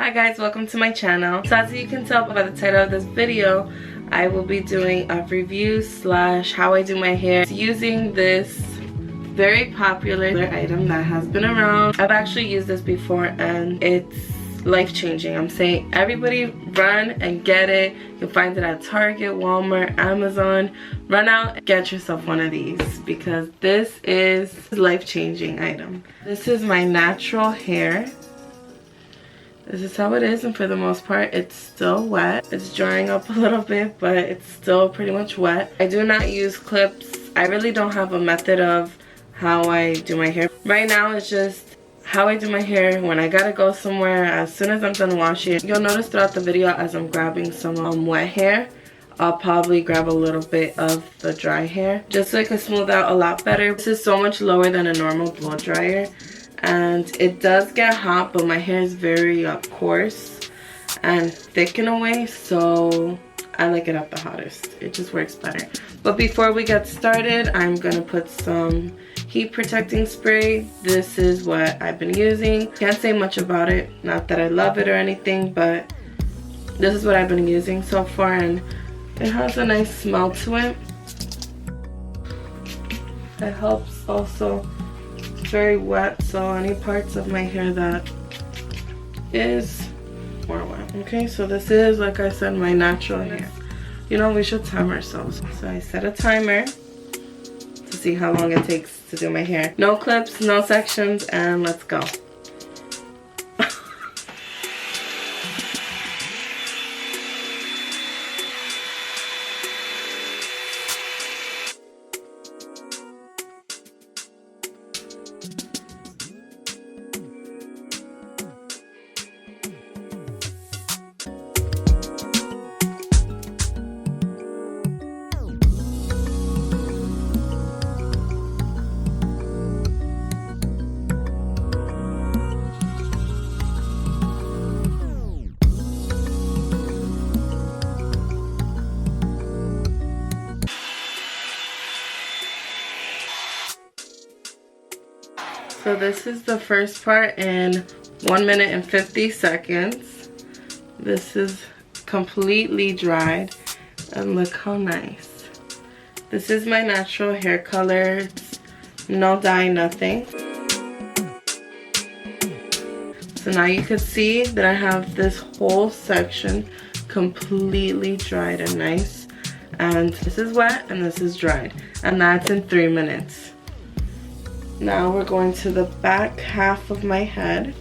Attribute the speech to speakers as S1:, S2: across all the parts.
S1: Hi guys, welcome to my channel. So as you can tell by the title of this video, I will be doing a review slash how I do my hair using this very popular item that has been around. I've actually used this before and it's life-changing. I'm saying everybody run and get it. You'll find it at Target, Walmart, Amazon. Run out and get yourself one of these because this is a life-changing item. This is my natural hair. This is how it is, and for the most part it's still wet. It's drying up a little bit, but it's still pretty much wet. I do not use clips. I really don't have a method of how I do my hair. Right now it's just how I do my hair when I gotta go somewhere. As soon as I'm done washing, you'll notice throughout the video as I'm grabbing some wet hair, I'll probably grab a little bit of the dry hair just so it can smooth out a lot better. This is so much lower than a normal blow dryer, and it does get hot, but my hair is very coarse and thick in a way, so I like it at the hottest. It just works better. But before we get started, I'm gonna put some heat protecting spray. This is what I've been using. Can't say much about it, not that I love it or anything, but this is what I've been using so far, and it has a nice smell to it. It helps also. It's very wet, so any parts of my hair that is more wet. Okay, so this is, like I said, my natural hair. You know, we should time ourselves. So I set a timer to see how long it takes to do my hair. No clips, no sections, and let's go. So this is the first part in 1 minute and 50 seconds. This is completely dried, and look how nice. This is my natural hair color. It's no dye, nothing. So now you can see that I have this whole section completely dried and nice. And this is wet and this is dried. And that's in 3 minutes. Now we're going to the back half of my head.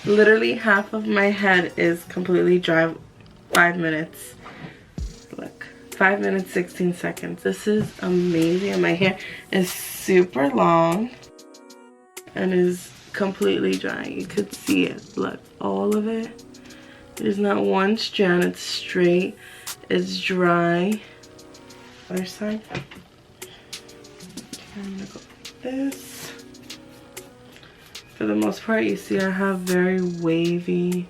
S1: Literally half of my head is completely dry. 5 minutes. Look, 5 minutes 16 seconds. This is amazing, and my hair is super long and is completely dry. You could see it. Look, all of it. There's not one strand. It's straight. It's dry. Other side. I'm gonna go like this. For the most part, you see I have very wavy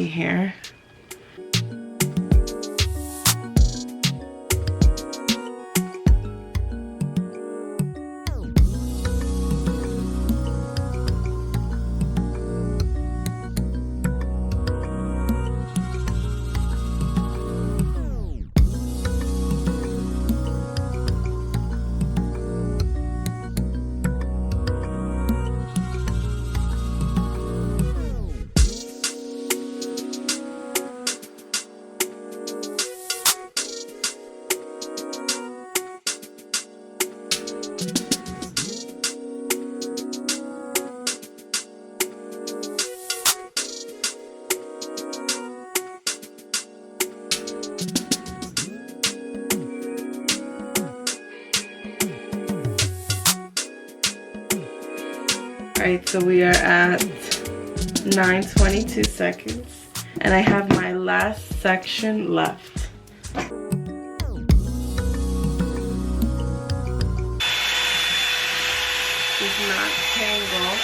S1: hair. Alright, so we are at 9:22 seconds. And I have my last section left. Does not tangle.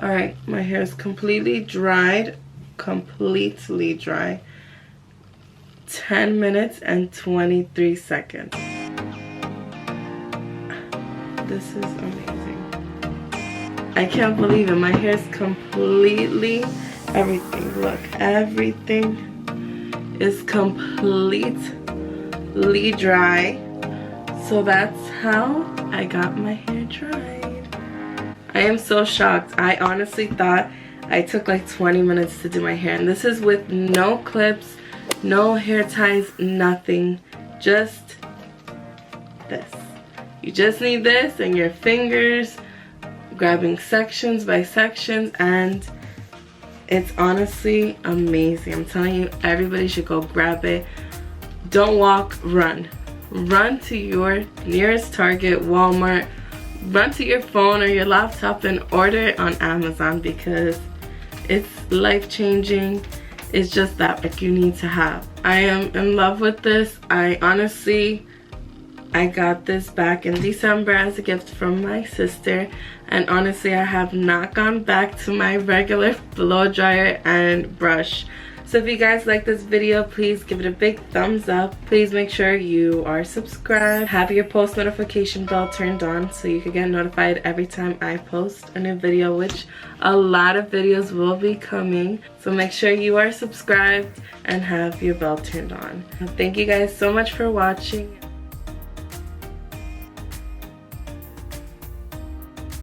S1: Alright, my hair is completely dried. Completely dry. 10 minutes and 23 seconds. This is amazing. I can't believe it. My hair is completely, everything, look, everything is completely dry. So that's how I got my hair dried. I am so shocked. I honestly thought I took like 20 minutes to do my hair, and this is with no clips, no hair ties, nothing, just this. You just need this and your fingers grabbing sections by sections, and it's honestly amazing. I'm telling you, everybody should go grab it. Don't walk, run. Run to your nearest Target, Walmart, run to your phone or your laptop and order it on Amazon, because it's life-changing. It's just that like you need to have. I am in love with this. I got this back in December as a gift from my sister, and honestly I have not gone back to my regular blow dryer and brush. So if you guys like this video, please give it a big thumbs up. Please make sure you are subscribed. Have your post notification bell turned on so you can get notified every time I post a new video, which a lot of videos will be coming. So make sure you are subscribed and have your bell turned on. Thank you guys so much for watching.